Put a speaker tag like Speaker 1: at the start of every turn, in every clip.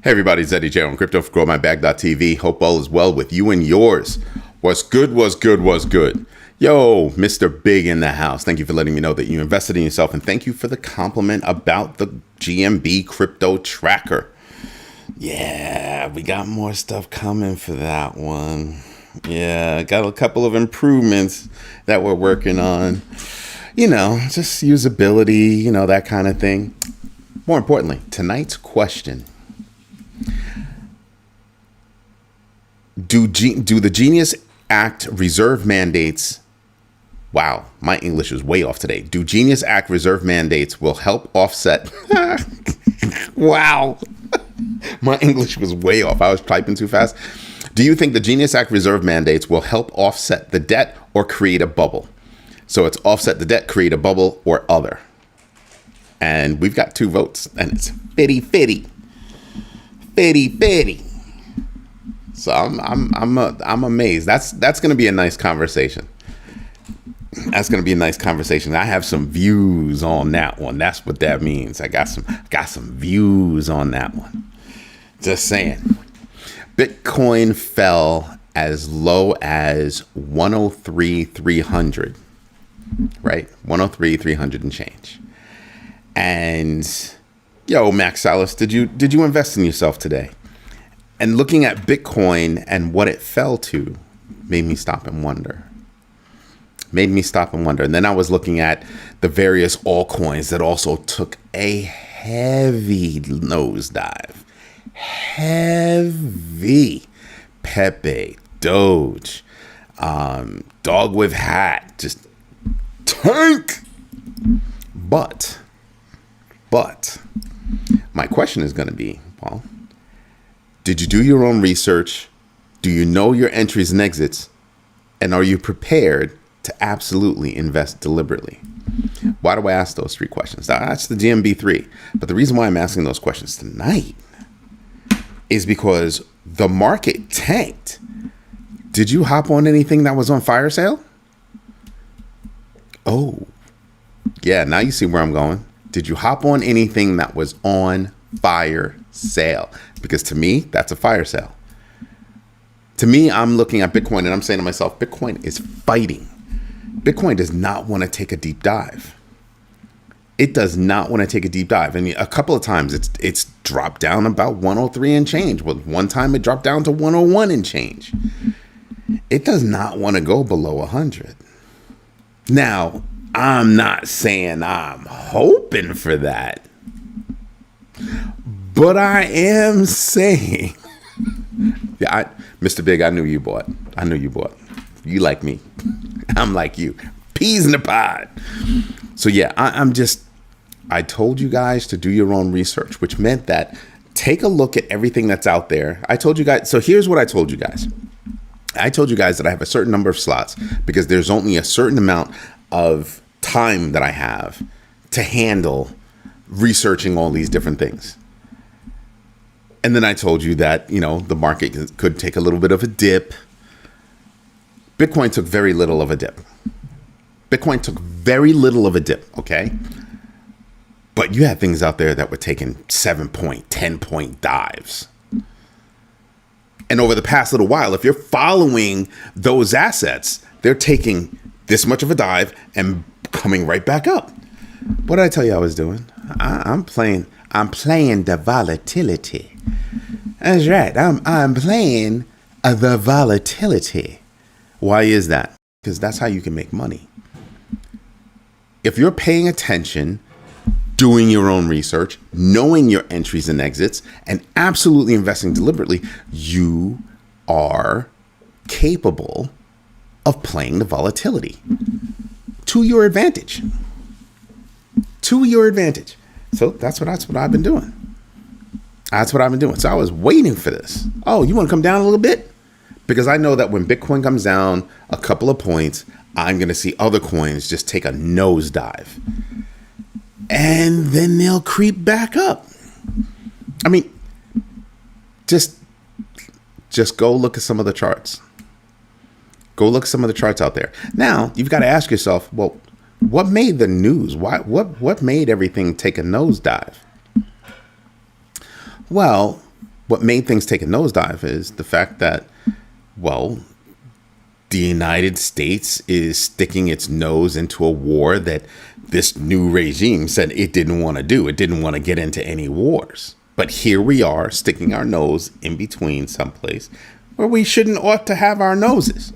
Speaker 1: Hey everybody, it's Eddie J on Crypto for GrowMyBag.tv. Hope all is well with you and yours. What's good, what's good, what's good. Yo, Mr. Big in the house. Thank you for letting me know that you invested in yourself, and thank you for the compliment about the GMB crypto tracker. Yeah, we got more stuff coming for that one. Yeah, got a couple of improvements that we're working on. You know, just usability, you know, that kind of thing. More importantly, tonight's question. Do the Genius Act reserve mandates, wow, my English is way off today. Do Genius Act reserve mandates will help offset, wow, my English was way off. I was typing too fast. Do you think the Genius Act reserve mandates will help offset the debt or create a bubble? So it's offset the debt, create a bubble, or other. And we've got 2 votes, and it's 50-50. 50-50. So I'm amazed. That's going to be a nice conversation. That's going to be a nice conversation. I have some views on that one. That's what that means. I got some views on that one. Just saying. Bitcoin fell as low as 103,300. Right? 103,300 and change. And yo, Max Salas, did you invest in yourself today? And looking at Bitcoin and what it fell to made me stop and wonder. And then I was looking at the various altcoins that also took a heavy nosedive. Heavy. Pepe, Doge, Dog with Hat, just tank. But my question is going to be, well, did you do your own research? Do you know your entries and exits? And are you prepared to absolutely invest deliberately? Why do I ask those 3 questions? That's the GMB 3. But the reason why I'm asking those questions tonight is because the market tanked. Did you hop on anything that was on fire sale? Oh, yeah, now you see where I'm going. Did you hop on anything that was on fire sale? Because to me, that's a fire sale. To me, I'm looking at Bitcoin and I'm saying to myself, Bitcoin is fighting. Bitcoin does not want to take a deep dive. It does not want to take a deep dive. I mean, a couple of times it's dropped down about 103 and change. Well, one time it dropped down to 101 and change. It does not want to go below 100. Now, I'm not saying I'm hoping for that. But I am saying, yeah, Mr. Big, I knew you bought. You like me. I'm like you. Peas in the pod. So yeah, I told you guys to do your own research, which meant that take a look at everything that's out there. I told you guys, so here's what I told you guys. I told you guys that I have a certain number of slots because there's only a certain amount of time that I have to handle researching all these different things. And then I told you that, you know, the market could take a little bit of a dip. Bitcoin took very little of a dip. Okay? But you had things out there that were taking 7-point, 10-point dives. And over the past little while, if you're following those assets, they're taking this much of a dive and coming right back up. What did I tell you I was doing? I'm playing the volatility. That's right. I'm playing the volatility. Why is that? Because that's how you can make money. If you're paying attention, doing your own research, knowing your entries and exits, and absolutely investing deliberately, you are capable of playing the volatility to your advantage. So that's what I've been doing. So I was waiting for this. Oh, you want to come down a little bit? Because I know that when Bitcoin comes down a couple of points, I'm going to see other coins just take a nosedive. And then they'll creep back up. I mean, just go look at some of the charts. Go look at some of the charts out there. Now, you've got to ask yourself, well, what made the news? What made everything take a nosedive? Well, What made things take a nosedive is the fact that, well, the United States is sticking its nose into a war that this new regime said it didn't want to do. It didn't want to get into any wars. But here we are sticking our nose in between someplace where we ought to have our noses.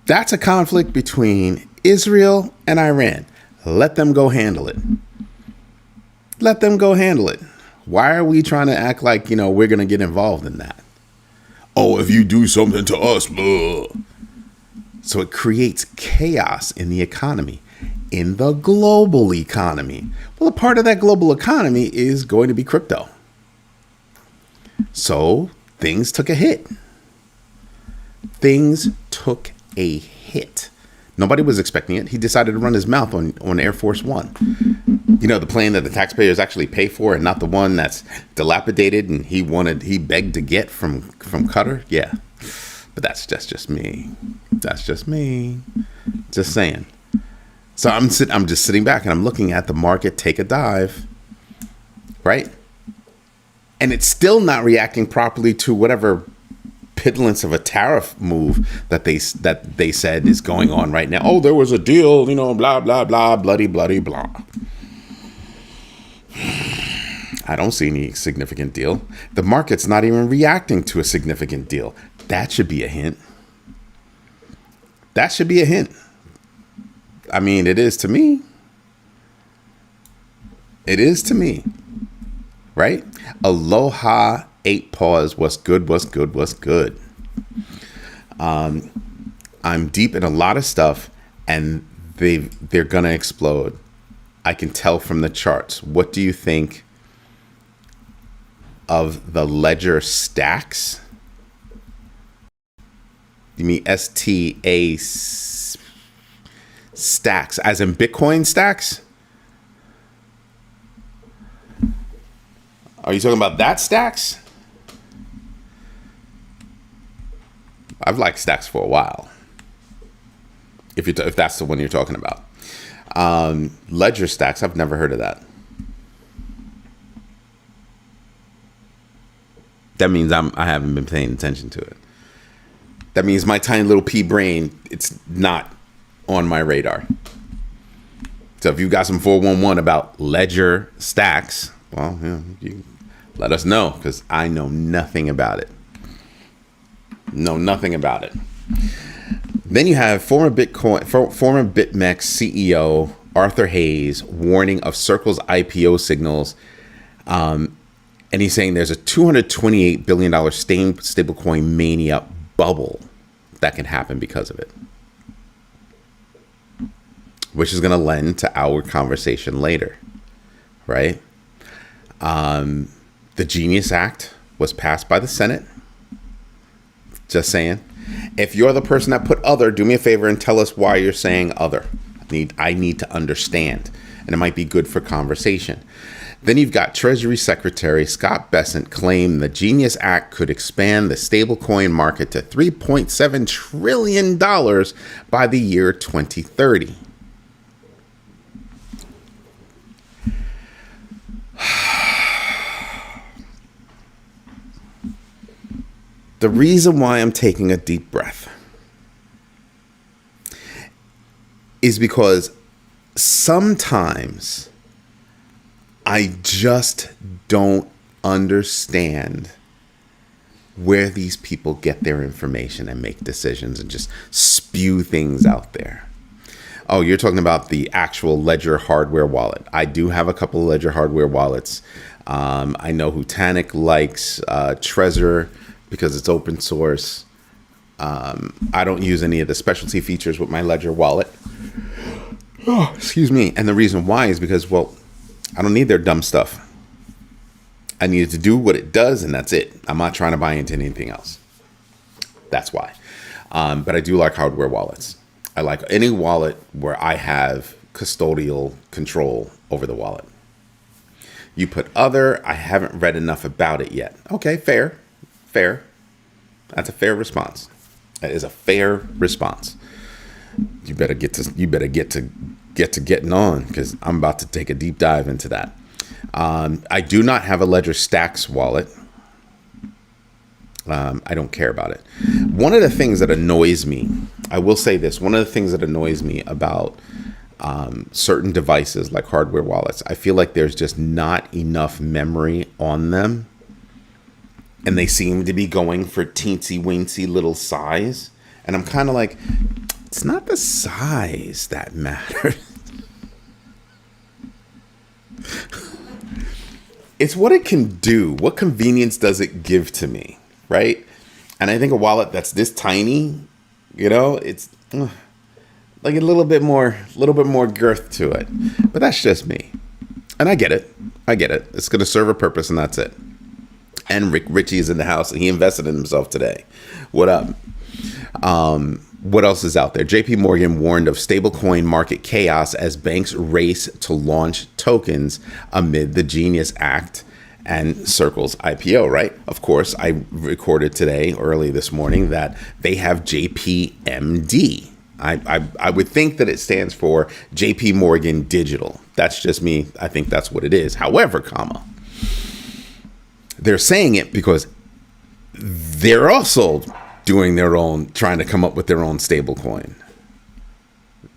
Speaker 1: That's a conflict between Israel and Iran. Let them go handle it. Let them go handle it. Why are we trying to act like, we're going to get involved in that? Oh, if you do something to us, blah. So it creates chaos in the economy, in the global economy. Well, a part of that global economy is going to be crypto. So things took a hit. Things took a hit. Nobody was expecting it. He decided to run his mouth on Air Force One. The plane that the taxpayers actually pay for and not the one that's dilapidated and he begged to get from Qatar. Yeah. But that's just me. That's just me. Just saying. So I'm just sitting back and I'm looking at the market take a dive. Right? And it's still not reacting properly to whatever piddlance of a tariff move that they said is going on right now. Oh, there was a deal, blah, blah, blah, bloody, bloody, blah. I don't see any significant deal. The market's not even reacting to a significant deal. That should be a hint. That should be a hint. I mean, it is to me. It is to me. Right? Aloha 8 pause. What's good? What's good? What's good? I'm deep in a lot of stuff and they're going to explode. I can tell from the charts. What do you think of the ledger stacks? You mean STA stacks, as in Bitcoin stacks? Are you talking about that stacks? I've liked stacks for a while. If that's the one you're talking about. Ledger stacks, I've never heard of that. That means I haven't been paying attention to it. That means my tiny little pea brain, it's not on my radar. So if you got some 411 about ledger stacks, well, you let us know, because I know nothing about it. Know nothing about it. Then you have former BitMEX CEO Arthur Hayes warning of Circle's IPO signals. And he's saying there's a $228 billion stablecoin mania bubble that can happen because of it, which is going to lend to our conversation later, right? The Genius Act was passed by the Senate. Just saying. If you're the person that put other, do me a favor and tell us why you're saying other. I need to understand, and it might be good for conversation. Then you've got Treasury Secretary Scott Bessent claim the Genius Act could expand the stablecoin market to $3.7 trillion by the year 2030. The reason why I'm taking a deep breath is because sometimes I just don't understand where these people get their information and make decisions and just spew things out there. Oh, you're talking about the actual Ledger hardware wallet. I do have a couple of Ledger hardware wallets. I know who Tanik likes, Trezor, because it's open source. I don't use any of the specialty features with my Ledger wallet. Oh, excuse me. And the reason why is because, well, I don't need their dumb stuff. I need it to do what it does, and that's it. I'm not trying to buy into anything else. That's why. But I do like hardware wallets. I like any wallet where I have custodial control over the wallet. You put other, I haven't read enough about it yet. Okay, fair. That's a fair response. That is a fair response. You better get to getting on, because I'm about to take a deep dive into that. I do not have a Ledger Stacks wallet. I don't care about it. One of the things that annoys me, I will say this, one of the things that annoys me about certain devices like hardware wallets, I feel like there's just not enough memory on them. And they seem to be going for teensy weensy little size. And I'm kind of like, it's not the size that matters. It's what it can do. What convenience does it give to me, right? And I think a wallet that's this tiny, it's like a little bit more girth to it. But that's just me. And I get it. It's going to serve a purpose, and that's it. And Richie is in the house, and he invested in himself today. What up? What else is out there? JPMorgan warned of stablecoin market chaos as banks race to launch tokens amid the Genius Act and Circle's IPO, right? Of course, I recorded today, early this morning, that they have JPMD. I would think that it stands for JPMorgan Digital. That's just me. I think that's what it is. However, they're saying it because they're also doing their own, trying to come up with their own stable coin,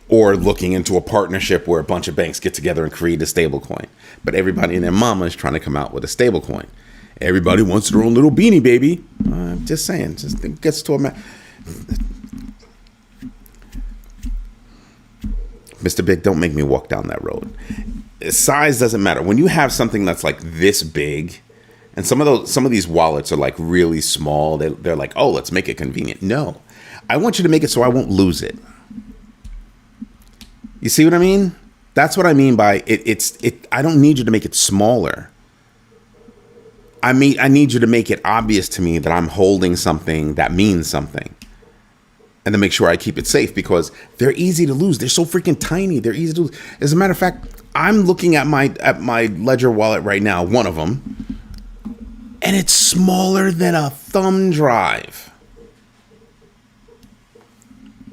Speaker 1: or looking into a partnership where a bunch of banks get together and create a stable coin. But everybody and their mama is trying to come out with a stable coin. Everybody wants their own little beanie baby. I'm just saying, it gets to a Mr. Big, don't make me walk down that road. Size doesn't matter. When you have something that's like this big, and some of these wallets are like really small. They're like, oh, let's make it convenient. No, I want you to make it so I won't lose it. You see what I mean? That's what I mean by it. I don't need you to make it smaller. I need you to make it obvious to me that I'm holding something that means something, and to make sure I keep it safe, because they're easy to lose. They're so freaking tiny. They're easy to lose. As a matter of fact, I'm looking at my Ledger wallet right now, one of them. And it's smaller than a thumb drive.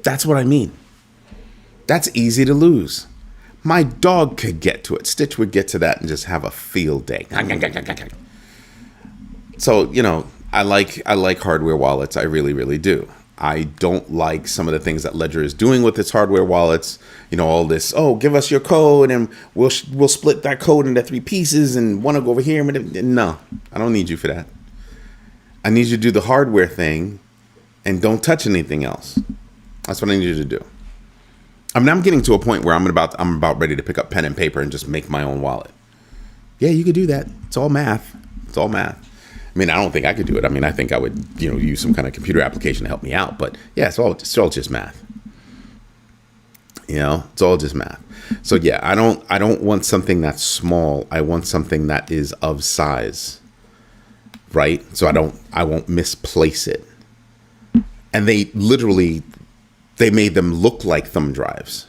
Speaker 1: That's what I mean. That's easy to lose. My dog could get to it. Stitch would get to that and just have a field day. So, I like hardware wallets. I really, really do. I don't like some of the things that Ledger is doing with its hardware wallets. All this, oh, give us your code and we'll split that code into 3 pieces and one will go over here. No, I don't need you for that. I need you to do the hardware thing and don't touch anything else. That's what I need you to do. I'm getting to a point where I'm about ready to pick up pen and paper and just make my own wallet. Yeah, you could do that. It's all math. I don't think I could do it. I think I would, use some kind of computer application to help me out. But yeah, it's all just math. It's all just math. So yeah, I don't want something that's small. I want something that is of size, right? So I won't misplace it. And they made them look like thumb drives.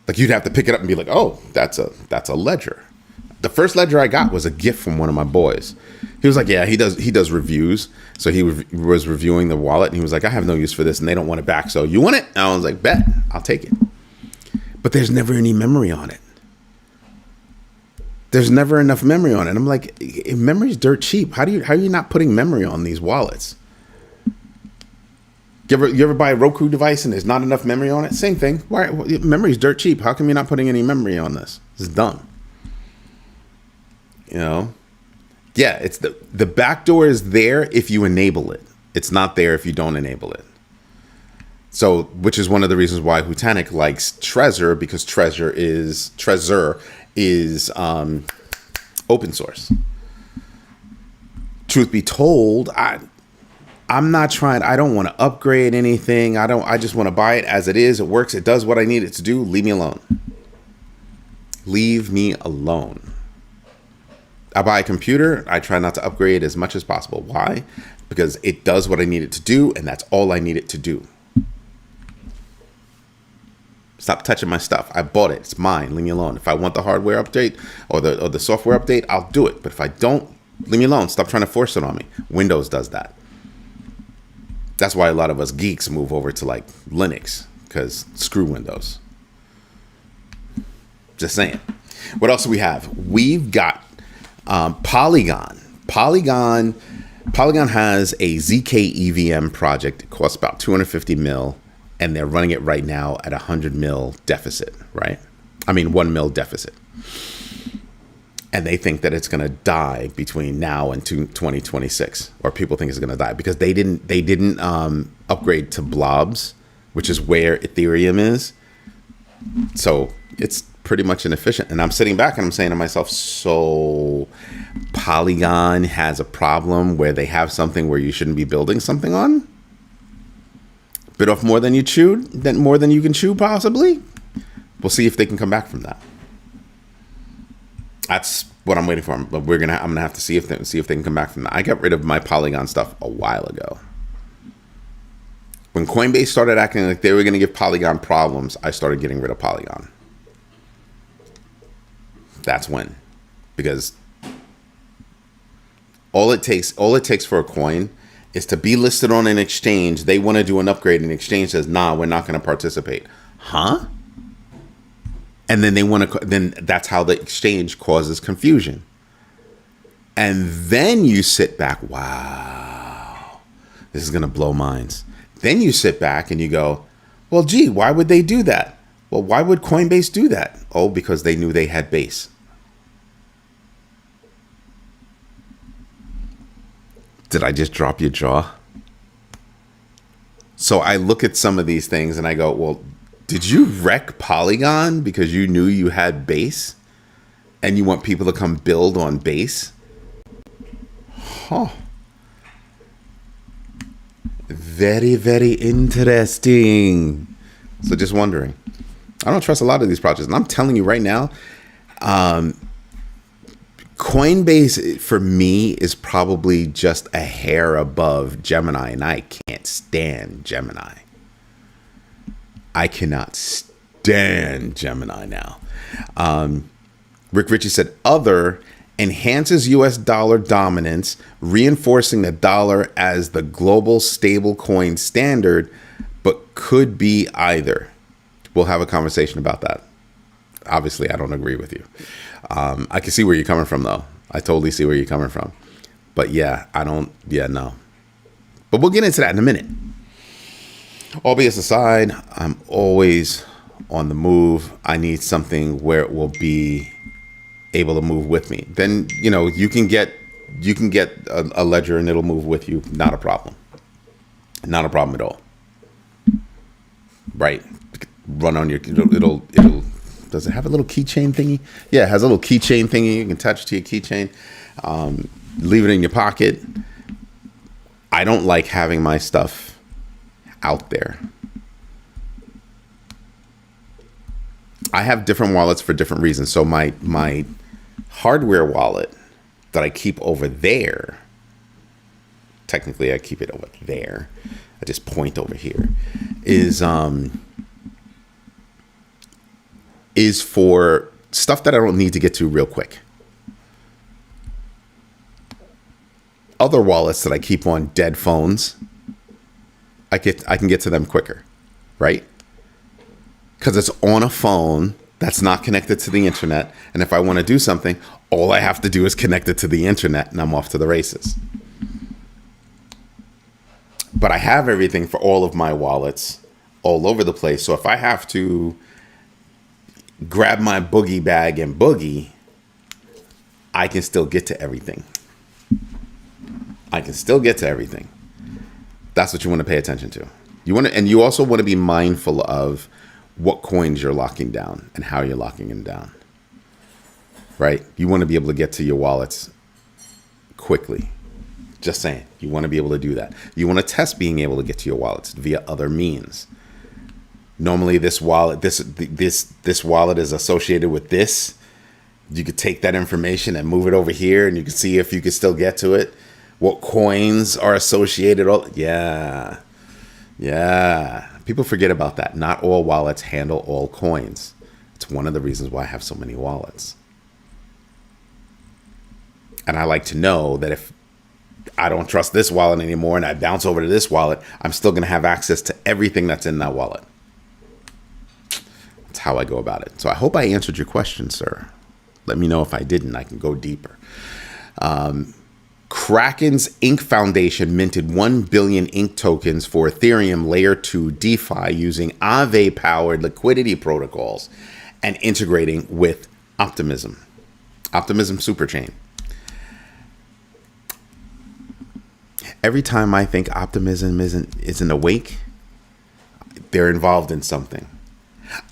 Speaker 1: Like you'd have to pick it up and be like, oh, that's a Ledger. The first Ledger I got was a gift from one of my boys. He was like, yeah, he does reviews. So he was reviewing the wallet and he was like, I have no use for this and they don't want it back. So you want it? And I was like, bet, I'll take it. But there's never any memory on it. There's never enough memory on it. And I'm like, memory's dirt cheap. How are you not putting memory on these wallets? You ever buy a Roku device and there's not enough memory on it? Same thing. Why? Memory's dirt cheap. How come you're not putting any memory on this? It's dumb. Yeah, it's the back door is there if you enable it. It's not there if you don't enable it. So, which is one of the reasons why Hutanic likes Trezor, because Trezor is open source. Truth be told, I'm not trying. I don't want to upgrade anything. I just want to buy it as it is. It works. It does what I need it to do. Leave me alone. Leave me alone. I buy a computer. I try not to upgrade as much as possible. Why? Because it does what I need it to do, and that's all I need it to do. Stop touching my stuff. I bought it. It's mine. Leave me alone. If I want the hardware update or the software update, I'll do it. But if I don't, leave me alone. Stop trying to force it on me. Windows does that. That's why a lot of us geeks move over to like Linux, because screw Windows. Just saying. What else do we have? We've got Polygon. Polygon has a zkEVM project. It costs about 250 mil, and they're running it right now at 100 mil deficit, right? I mean, 1 mil deficit. And they think that it's going to die between now and 2026, or people think it's going to die because they didn't upgrade to blobs, which is where Ethereum is. So it's pretty much inefficient. And I'm sitting back and I'm saying to myself, so Polygon has a problem where they have something where you shouldn't be building something on? Bit off more than you chewed, more than you can chew, possibly. We'll see if they can come back from that. That's what I'm waiting for. But I'm gonna have to see if they can come back from that. I got rid of my Polygon stuff a while ago. When Coinbase started acting like they were gonna give Polygon problems, I started getting rid of Polygon. That's when, because all it takes for a coin is to be listed on an exchange. They want to do an upgrade, and the exchange says, "Nah, we're not going to participate." Huh? And then then that's how the exchange causes confusion. And then you sit back, wow, this is going to blow minds. Then you sit back and you go, well, gee, why would they do that? Well, why would Coinbase do that? Oh, because they knew they had base. Did I just drop your jaw? So I look at some of these things and I go, well, did you wreck Polygon because you knew you had base and you want people to come build on base? Huh. Very, very interesting. So just wondering. I don't trust a lot of these projects. And I'm telling you right now, Coinbase for me is probably just a hair above Gemini, and I can't stand Gemini. I cannot stand Gemini now. Rick Ritchie said, other enhances U.S. dollar dominance, reinforcing the dollar as the global stablecoin standard, but could be either. We'll have a conversation about that. Obviously, I don't agree with you. I can see where you're coming from, though. I totally see where you're coming from. But yeah, no. But we'll get into that in a minute. All BS aside, I'm always on the move. I need something where it will be able to move with me. Then, you can get a ledger and it'll move with you. Not a problem. Not a problem at all. Right. Run on your, it'll, does it have a little keychain thingy? Yeah, it has a little keychain thingy. You can attach it to your keychain. Leave it in your pocket. I don't like having my stuff out there. I have different wallets for different reasons. So my hardware wallet that I keep over there, technically I keep it over there. I just point over here, is for stuff that I don't need to get to real quick. Other wallets that I keep on dead phones, I can get to them quicker, right? Because it's on a phone that's not connected to the internet. And if I want to do something, all I have to do is connect it to the internet and I'm off to the races. But I have everything for all of my wallets all over the place. So if I have to grab my boogie bag and boogie, I can still get to everything. That's what you want to pay attention to. You also want to be mindful of what coins you're locking down and how you're locking them down. Right? You want to be able to get to your wallets quickly. Just saying. You want to be able to do that. You want to test being able to get to your wallets via other means. Normally this wallet is associated with this. You could take that information and move it over here and you can see if you can still get to it. What coins are associated? Yeah. People forget about that. Not all wallets handle all coins. It's one of the reasons why I have so many wallets. And I like to know that if I don't trust this wallet anymore and I bounce over to this wallet, I'm still going to have access to everything that's in that wallet. That's how I go about it. So I hope I answered your question, sir. Let me know if I didn't. I can go deeper. Kraken's Inc. Foundation minted 1 billion Inc. tokens for Ethereum Layer 2 DeFi using Aave-powered liquidity protocols and integrating with Optimism Superchain. Every time I think Optimism isn't awake, they're involved in something.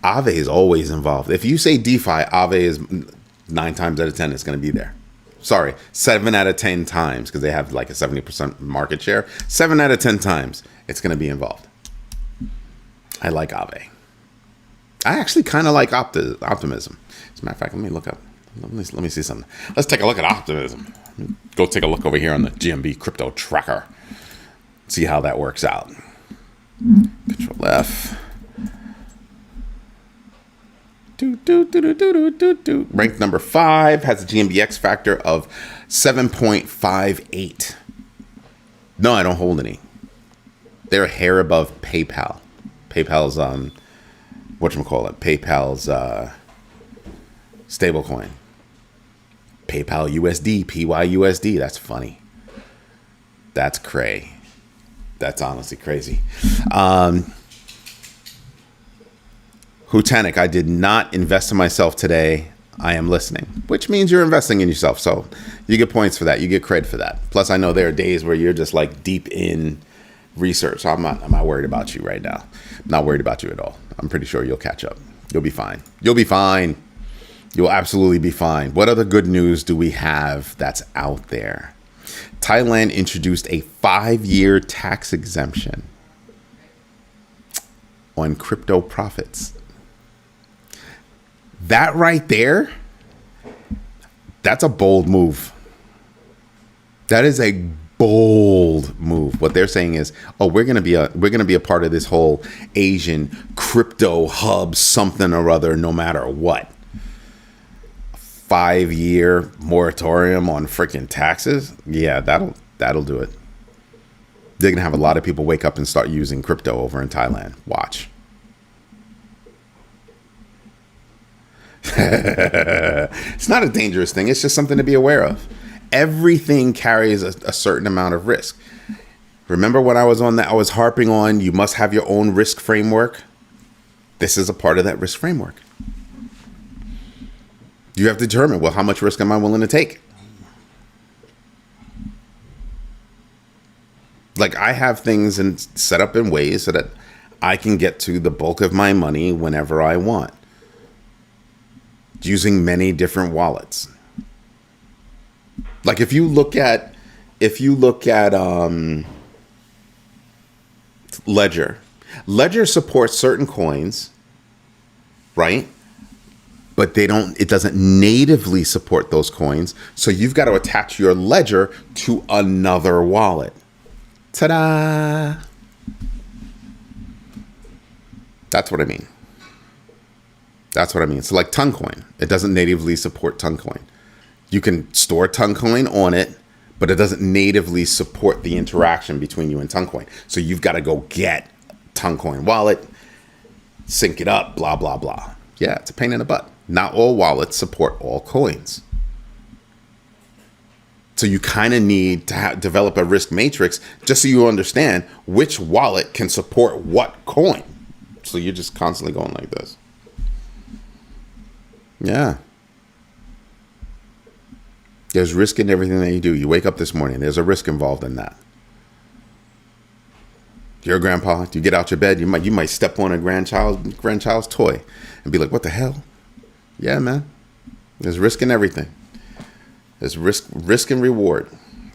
Speaker 1: Aave is always involved. If you say DeFi, Aave is 9 times out of 10 it's going to be there. Sorry, 7 out of 10 times, because they have like a 70% market share. 7 out of 10 times it's going to be involved. I like Aave. I actually kind of like Optimism. As a matter of fact, let me look up. Let me see something. Let's take a look at Optimism. Go take a look over here on the GMB crypto tracker. See how that works out. Control F. Ranked number 5, has a GMBX factor of 7.58. No, I don't hold any. They're a hair above PayPal. PayPal's whatchamacallit? PayPal's stablecoin. PayPal USD, PYUSD. That's funny. That's cray. That's honestly crazy. Hutanic, I did not invest in myself today. I am listening, which means you're investing in yourself. So you get points for that. You get credit for that. Plus, I know there are days where you're just like deep in research. So I'm not worried about you right now. I'm not worried about you at all. I'm pretty sure you'll catch up. You'll be fine. You'll be fine. You'll absolutely be fine. What other good news do we have that's out there? Thailand introduced a 5-year tax exemption on crypto profits. That right there, that's a bold move. That is a bold move. What they're saying is, oh, we're gonna be a part of this whole Asian crypto hub something or other, no matter what. 5-year moratorium on freaking taxes. Yeah, that'll do it. They're gonna have a lot of people wake up and start using crypto over in Thailand. Watch. It's not a dangerous thing. It's just something to be aware of. Everything carries a certain amount of risk. Remember when I was on that, I was harping on you must have your own risk framework. This is a part of that risk framework. You have to determine, well, how much risk am I willing to take? Like I have things set up in ways so that I can get to the bulk of my money whenever I want, using many different wallets. Like if you look at Ledger supports certain coins, right? But it doesn't natively support those coins. So you've got to attach your Ledger to another wallet. Ta-da! That's what I mean. So like Toncoin, it doesn't natively support Toncoin. You can store Toncoin on it, but it doesn't natively support the interaction between you and Toncoin. So you've got to go get Toncoin wallet, sync it up, blah, blah, blah. Yeah, it's a pain in the butt. Not all wallets support all coins. So you kind of need to develop a risk matrix just so you understand which wallet can support what coin. So you're just constantly going like this. Yeah. There's risk in everything that you do. You wake up this morning, there's a risk involved in that. You're a grandpa, you get out your bed, you might step on a grandchild's toy and be like, what the hell? Yeah, man. There's risk in everything. There's risk and reward.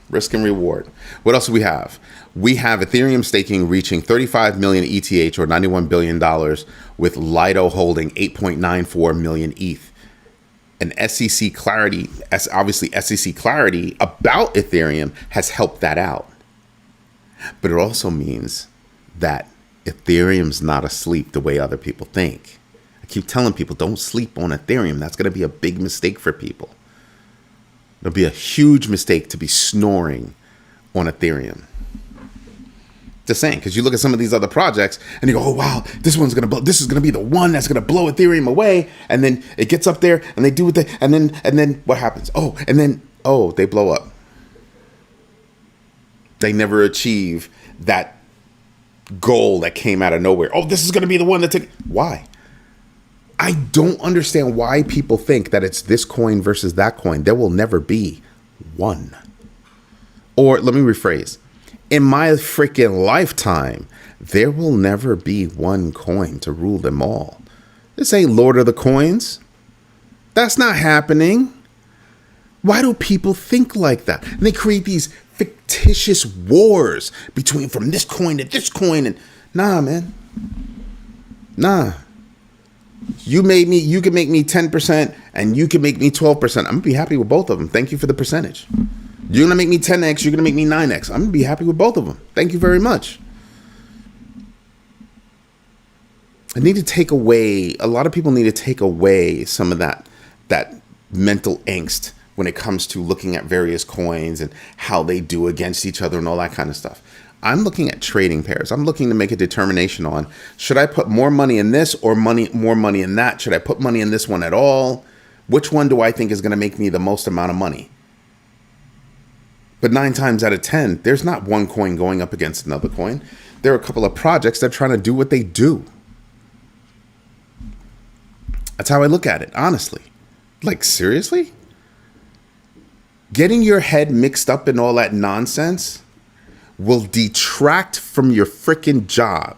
Speaker 1: Risk and reward. What else do we have? We have Ethereum staking reaching 35 million ETH or $91 billion, with Lido holding 8.94 million ETH. And SEC clarity about Ethereum has helped that out. But it also means that Ethereum's not asleep the way other people think. I keep telling people, don't sleep on Ethereum. That's going to be a big mistake for people. It'll be a huge mistake to be snoring on Ethereum. Just saying, because you look at some of these other projects and you go, oh wow, this is gonna be the one that's gonna blow Ethereum away, and then it gets up there and they do what they, and then what happens? They blow up. They never achieve that goal that came out of nowhere. Oh, this is gonna be the one that took. Why? I don't understand why people think that it's this coin versus that coin. There will never be one. Or let me rephrase. In my freaking lifetime, there will never be one coin to rule them all. This ain't Lord of the Coins. That's not happening. Why do people think like that? And they create these fictitious wars between from this coin to this coin. And nah, man. Nah. You can make me 10% and you can make me 12%. I'm gonna be happy with both of them. Thank you for the percentage. You're going to make me 10x, you're going to make me 9x. I'm going to be happy with both of them. Thank you very much. I need to take away, a lot of people need to take away some of that mental angst when it comes to looking at various coins and how they do against each other and all that kind of stuff. I'm looking at trading pairs. I'm looking to make a determination on, should I put more money in this or more money in that? Should I put money in this one at all? Which one do I think is going to make me the most amount of money? But 9 times out of 10, there's not one coin going up against another coin. There are a couple of projects that are trying to do what they do. That's how I look at it, honestly. Like, seriously? Getting your head mixed up in all that nonsense will detract from your freaking job.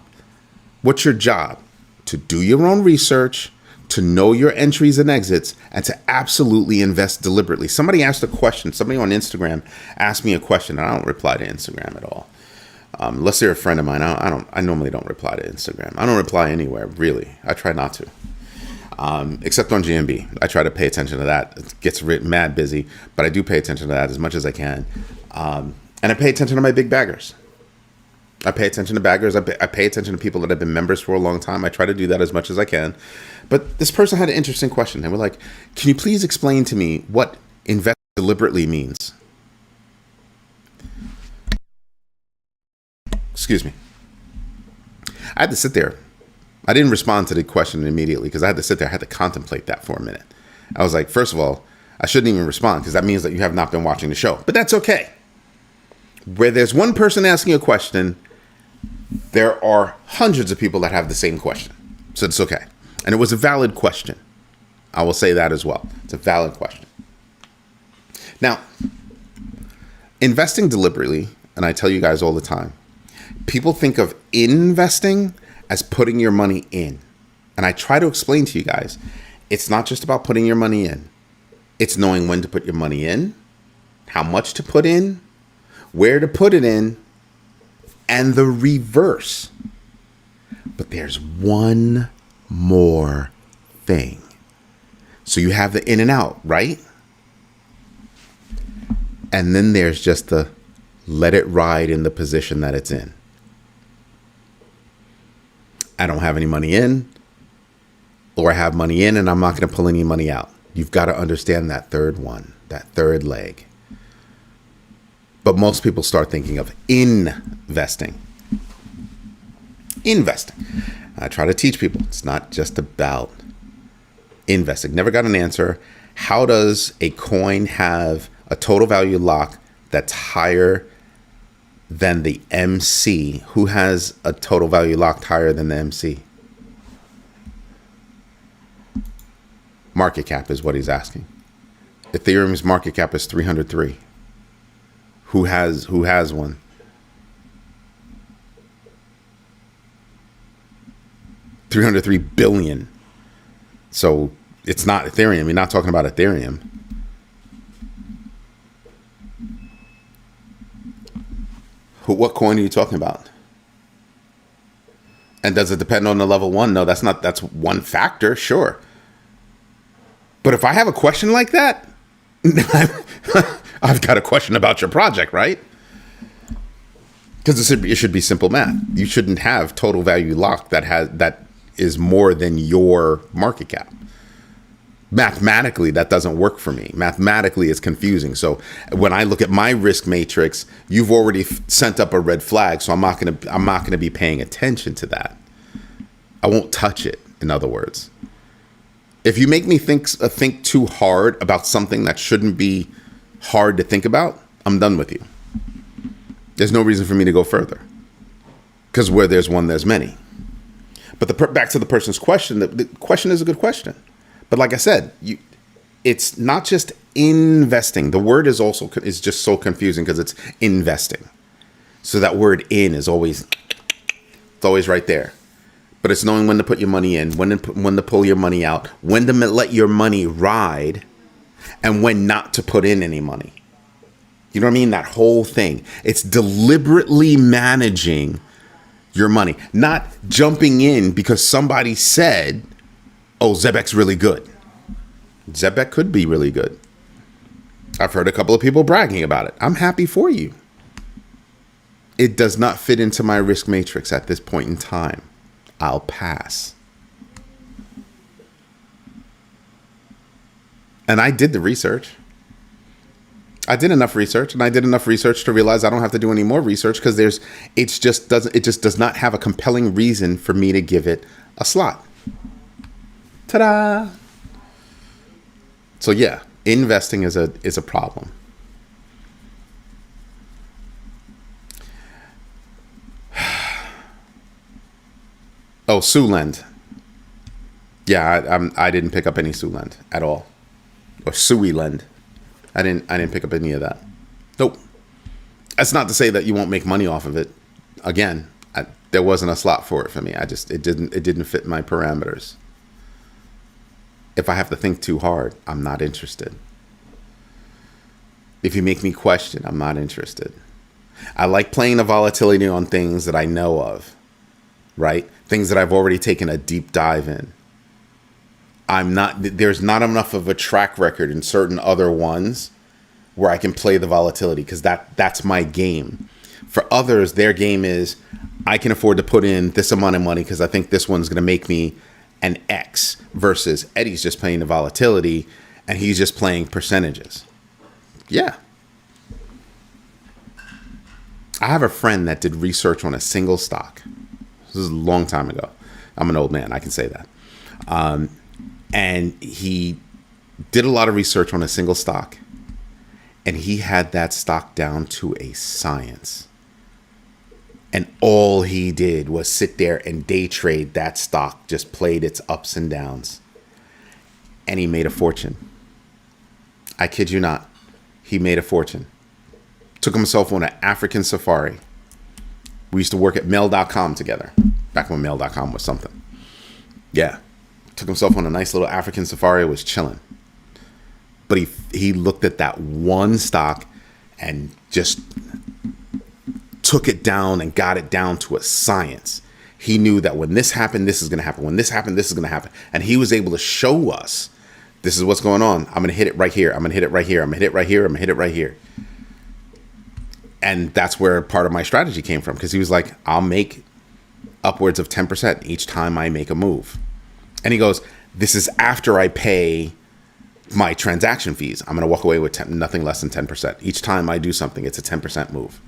Speaker 1: What's your job? To do your own research, to know your entries and exits, and to absolutely invest deliberately. Somebody asked a question. Somebody on Instagram asked me a question, and I don't reply to Instagram at all. Unless they're a friend of mine, I normally don't reply to Instagram. I don't reply anywhere, really. I try not to. Except on GMB. I try to pay attention to that. It gets mad busy, but I do pay attention to that as much as I can. And I pay attention to my big baggers. I pay attention to baggers. I pay attention to people that have been members for a long time. I try to do that as much as I can. But this person had an interesting question. They were like, can you please explain to me what invest deliberately means? Excuse me. I had to sit there. I didn't respond to the question immediately because I had to sit there. I had to contemplate that for a minute. I was like, first of all, I shouldn't even respond because that means that you have not been watching the show. But that's okay. Where there's one person asking a question, there are hundreds of people that have the same question. So it's okay. And it was a valid question. I will say that as well. It's a valid question. Now, investing deliberately, and I tell you guys all the time, people think of investing as putting your money in. And I try to explain to you guys, it's not just about putting your money in. It's knowing when to put your money in, how much to put in, where to put it in, and the reverse. But there's one more thing. So you have the in and out, right? And then there's just the let it ride in the position that it's in. I don't have any money in, or I have money in and I'm not going to pull any money out. You've got to understand that third one, that third leg. But most people start thinking of investing. Investing. I try to teach people it's not just about investing. Never got an answer. How does a coin have a total value lock that's higher than the MC? Who has a total value locked higher than the MC? Market cap is what he's asking. Ethereum's market cap is 303. Who has one? $303 billion. So it's not Ethereum. You're not talking about Ethereum. What coin are you talking about? And does it depend on the level one? No, that's one factor, sure. But if I have a question like that, I've got a question about your project, right? Because it should be simple math. You shouldn't have total value locked that is more than your market cap. Mathematically, that doesn't work for me. Mathematically, it's confusing. So when I look at my risk matrix, you've already sent up a red flag. So I'm not gonna be paying attention to that. I won't touch it. In other words, if you make me think too hard about something that shouldn't be hard to think about, I'm done with you. There's no reason for me to go further, because where there's one, there's many. But back to the person's question, the question is a good question. But like I said, it's not just investing. The word is just so confusing because it's investing. So that word "in" is always right there. But it's knowing when to put your money in, when to pull your money out, when to let your money ride, and when not to put in any money. You know what I mean? That whole thing. It's deliberately managing your money, not jumping in because somebody said, "Oh, Zebek's really good." Zebek could be really good. I've heard a couple of people bragging about it. I'm happy for you. It does not fit into my risk matrix at this point in time. I'll pass. And I did the research. I did enough research, and I did enough research to realize I don't have to do any more research because it just does not have a compelling reason for me to give it a slot. Ta-da! So yeah, investing is a problem. Oh, Sulend. Yeah, I didn't pick up any Sulend at all, or Suilend. I didn't pick up any of that. Nope. That's not to say that you won't make money off of it. Again, there wasn't a slot for it for me. It didn't fit my parameters. If I have to think too hard, I'm not interested. If you make me question, I'm not interested. I like playing the volatility on things that I know of, right? Things that I've already taken a deep dive in. There's not enough of a track record in certain other ones where I can play the volatility, because that's my game. For others, their game is, I can afford to put in this amount of money because I think this one's going to make me an X, versus Eddie's just playing the volatility and he's just playing percentages. Yeah. I have a friend that did research on a single stock. This is a long time ago. I'm an old man, I can say that. And he did a lot of research on a single stock, and he had that stock down to a science. And all he did was sit there and day trade that stock, just played its ups and downs. And he made a fortune. I kid you not. He made a fortune. Took himself on an African safari. We used to work at mail.com together, back when mail.com was something. Yeah. Took himself on a nice little African safari, was chilling. But he looked at that one stock and just took it down and got it down to a science. He knew that when this happened, this is going to happen. When this happened, this is going to happen. And he was able to show us, this is what's going on. I'm going to hit it right here. I'm going to hit it right here. I'm going to hit it right here. I'm going to hit it right here. And that's where part of my strategy came from, because he was like, I'll make upwards of 10% each time I make a move. And he goes, this is after I pay my transaction fees. I'm going to walk away with nothing less than 10%. Each time I do something, it's a 10% move.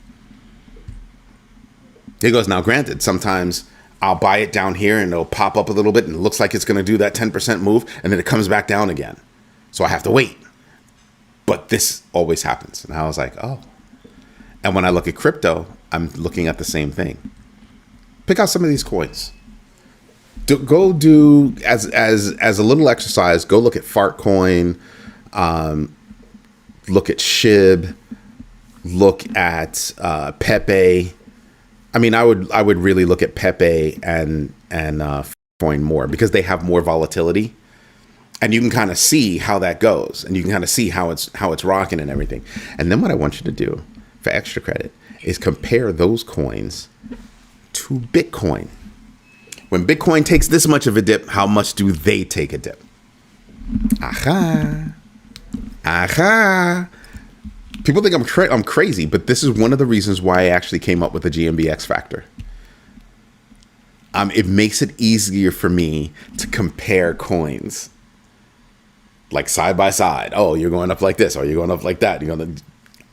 Speaker 1: He goes, now granted, sometimes I'll buy it down here and it'll pop up a little bit and it looks like it's going to do that 10% move, and then it comes back down again. So I have to wait. But this always happens. And I was like, oh. And when I look at crypto, I'm looking at the same thing. Pick out some of these coins. Go do, as a little exercise, go look at Fartcoin, look at SHIB, look at Pepe. I mean, I would really look at Pepe and Fartcoin more, because they have more volatility, and you can kind of see how that goes, and you can kind of see how it's rocking and everything. And then what I want you to do for extra credit is compare those coins to Bitcoin. When Bitcoin takes this much of a dip, how much do they take a dip? Aha. Aha. People think I'm crazy, but this is one of the reasons why I actually came up with the GMB X factor. It makes it easier for me to compare coins. like side by side. Oh, you're going up like this, or you're going up like that.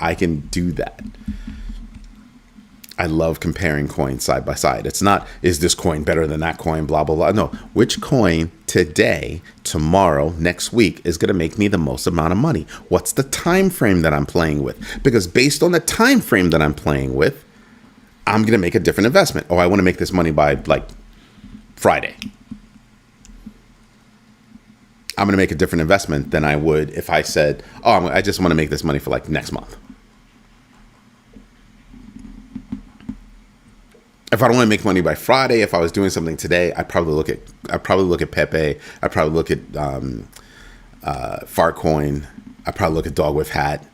Speaker 1: I can do that. I love comparing coins side by side. It's not, is this coin better than that coin, blah, blah, blah. No, which coin today, tomorrow, next week is going to make me the most amount of money? What's the time frame that I'm playing with? Because based on the time frame that I'm playing with, I'm going to make a different investment. Oh, I want to make this money by like Friday. I'm going to make a different investment than I would if I said, oh, I just want to make this money for like next month. If I don't want to make money by Friday, if I was doing something today, I'd probably look at Pepe. I'd probably look at Farcoin. I'd probably look at Dog with Hat.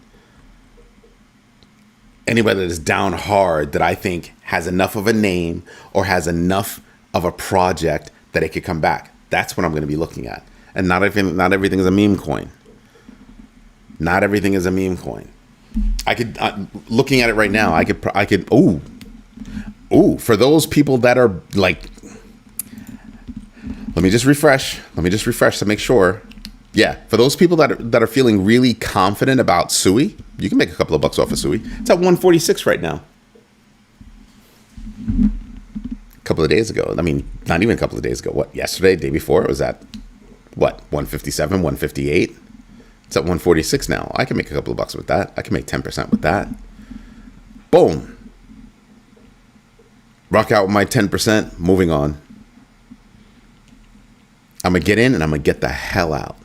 Speaker 1: Anybody that is down hard that I think has enough of a name or has enough of a project that it could come back. That's what I'm going to be looking at. And not everything is a meme coin. Not everything is a meme coin. I could, looking at it right now, I could. For those people that are like, let me just refresh to make sure. Yeah, for those people that are feeling really confident about SUI, you can make a couple of bucks off of SUI. It's at 146 right now. A couple of days ago, I mean, not even a couple of days ago. What, yesterday, day before, it was at what, 157, 158? It's at 146 now. I can make a couple of bucks with that. I can make 10% with that. Boom. Rock out with my 10%, moving on. I'm going to get in and I'm going to get the hell out.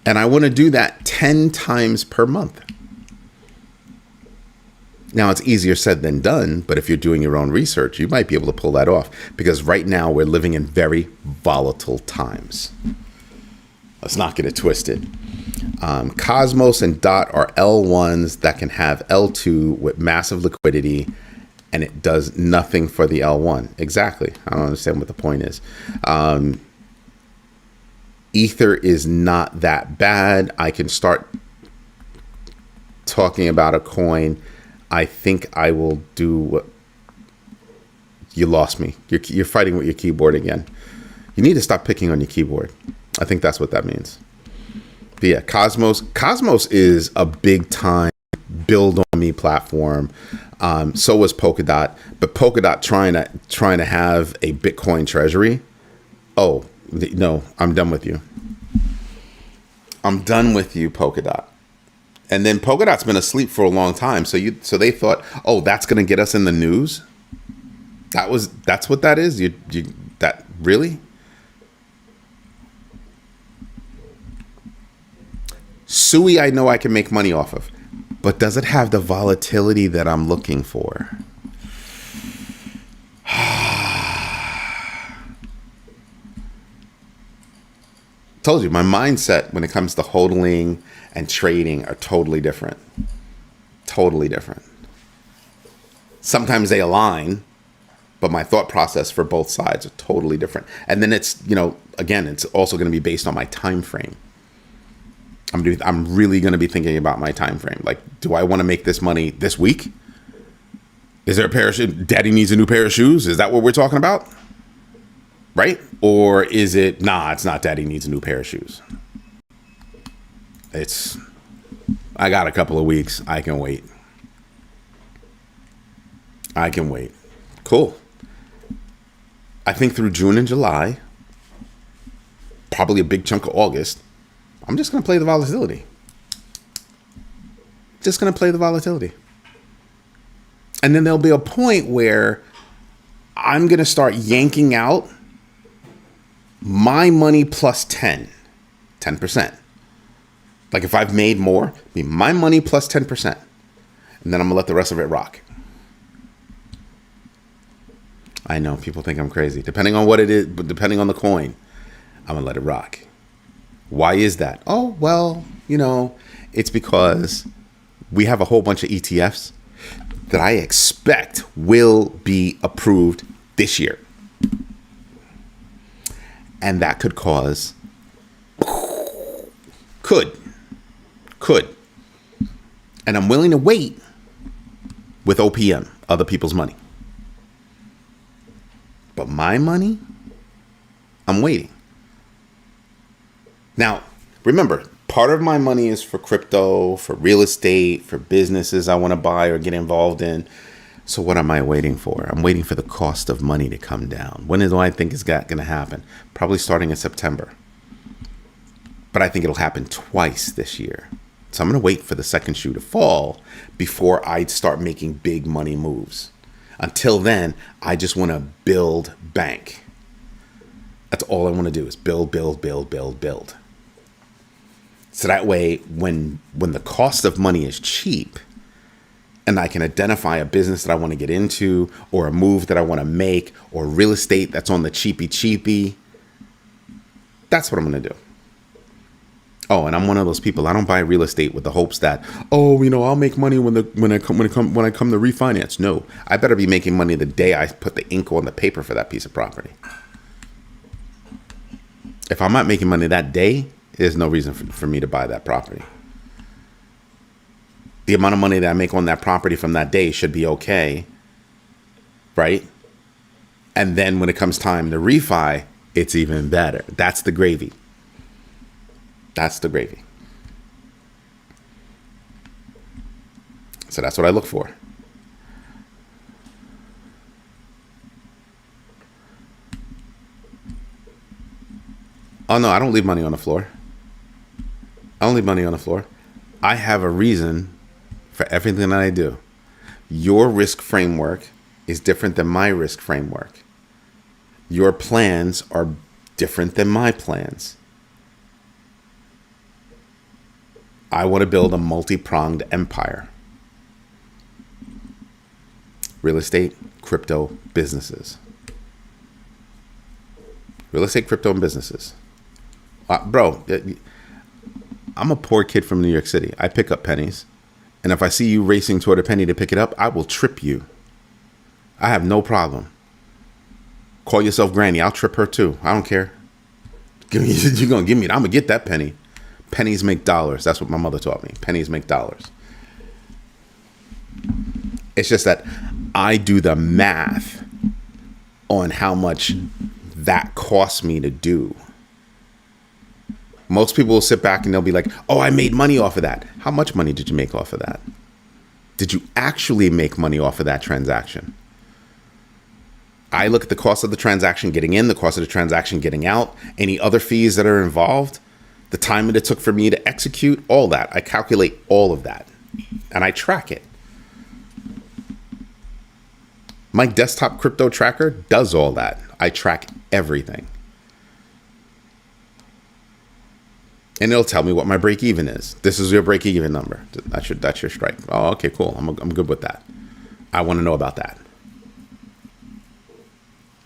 Speaker 1: And I want to do that 10 times per month. Now, it's easier said than done, but if you're doing your own research, you might be able to pull that off. Because right now, we're living in very volatile times. Let's not get it twisted. Cosmos and DOT are L1s that can have L2 with massive liquidity, and it does nothing for the L1. Exactly. I don't understand what the point is. Ether is not that bad. I can start talking about a coin. I think I will do what... You lost me. You're fighting with your keyboard again. You need to stop picking on your keyboard. I think that's what that means. But yeah, Cosmos is a big time build on me platform. So was Polkadot, but Polkadot trying to have a Bitcoin treasury. Oh, no, I'm done with you. I'm done with you, Polkadot. And then Polkadot's been asleep for a long time. So they thought, oh, that's going to get us in the news. That's what that is. That really? SUI, I know I can make money off of, but does it have the volatility that I'm looking for? Told you, my mindset when it comes to hodling and trading are totally different. Totally different. Sometimes they align, but my thought process for both sides are totally different. And then it's, again, it's also going to be based on my time frame. I'm really going to be thinking about my time frame. Like, do I want to make this money this week? Is there a pair of shoes? Daddy needs a new pair of shoes? Is that what we're talking about? Right? Or is it, nah, it's not daddy needs a new pair of shoes. I got a couple of weeks. I can wait. Cool. I think through June and July, probably a big chunk of August, I'm just going to play the volatility. And then there'll be a point where I'm going to start yanking out my money plus 10%. Like if I've made more, it'll be my money plus 10%. And then I'm going to let the rest of it rock. I know people think I'm crazy. Depending on what it is, but depending on the coin, I'm going to let it rock. Why is that? Oh, well, it's because we have a whole bunch of ETFs that I expect will be approved this year. And that could cause, could. And I'm willing to wait with OPM, other people's money. But my money, I'm waiting. Now, remember, Part of my money is for crypto, for real estate, for businesses I want to buy or get involved in. So what am I waiting for? I'm waiting for the cost of money to come down. When do I think it's going to happen? Probably starting in September. But I think it'll happen twice this year. So I'm going to wait for the second shoe to fall before I start making big money moves. Until then, I just want to build bank. That's all I want to do is build, build, build, build, build. So that way, when the cost of money is cheap, and I can identify a business that I want to get into, or a move that I want to make, or real estate that's on the cheapy, that's what I'm going to do. Oh, and I'm one of those people. I don't buy real estate with the hopes that, I'll make money when I come to refinance. No, I better be making money the day I put the ink on the paper for that piece of property. If I'm not making money that day, there's no reason for me to buy that property. The amount of money that I make on that property from that day should be okay, right? And then when it comes time to refi, it's even better. That's the gravy. That's the gravy. So that's what I look for. Oh, no, I don't leave money on the floor. I don't leave money on the floor. I have a reason for everything that I do. Your risk framework is different than my risk framework. Your plans are different than my plans. I want to build a multi-pronged empire. Real estate, crypto, businesses. Real estate, crypto, and businesses. Bro, I'm a poor kid from New York City. I pick up pennies. And if I see you racing toward a penny to pick it up, I will trip you. I have no problem. Call yourself Granny. I'll trip her too. I don't care. You're going to give me it. I'm going to get that penny. Pennies make dollars. That's what my mother taught me. Pennies make dollars. It's just that I do the math on how much that costs me to do. Most people will sit back and they'll be like, oh, I made money off of that. How much money did you make off of that? Did you actually make money off of that transaction? I look at the cost of the transaction getting in, the cost of the transaction getting out, any other fees that are involved, the time that it took for me to execute, all that. I calculate all of that and I track it. My desktop crypto tracker does all that. I track everything. And it'll tell me what my break even is. This is your break even number. That's your strike. Oh, okay, cool. I'm good with that. I want to know about that.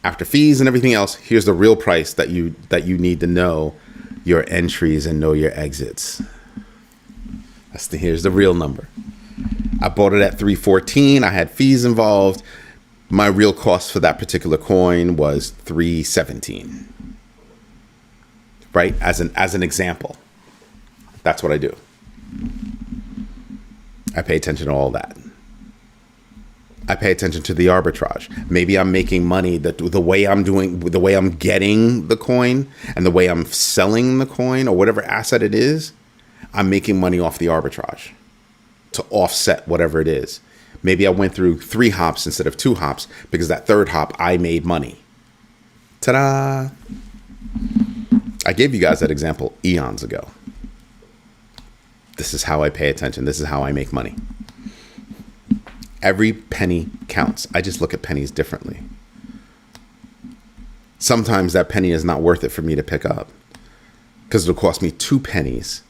Speaker 1: After fees and everything else, here's the real price that you need to know your entries and know your exits. Here's the real number. I bought it at 314. I had fees involved. My real cost for that particular coin was 317. Right? As an example. That's what I do. I pay attention to all that. I pay attention to the arbitrage. Maybe I'm making money the way I'm getting the coin and the way I'm selling the coin or whatever asset it is, I'm making money off the arbitrage to offset whatever it is. Maybe I went through 3 hops instead of 2 hops because that third hop I made money. Ta-da! I gave you guys that example eons ago. This is how I pay attention. This is how I make money. Every penny counts. I just look at pennies differently. Sometimes that penny is not worth it for me to pick up because it'll cost me 2 pennies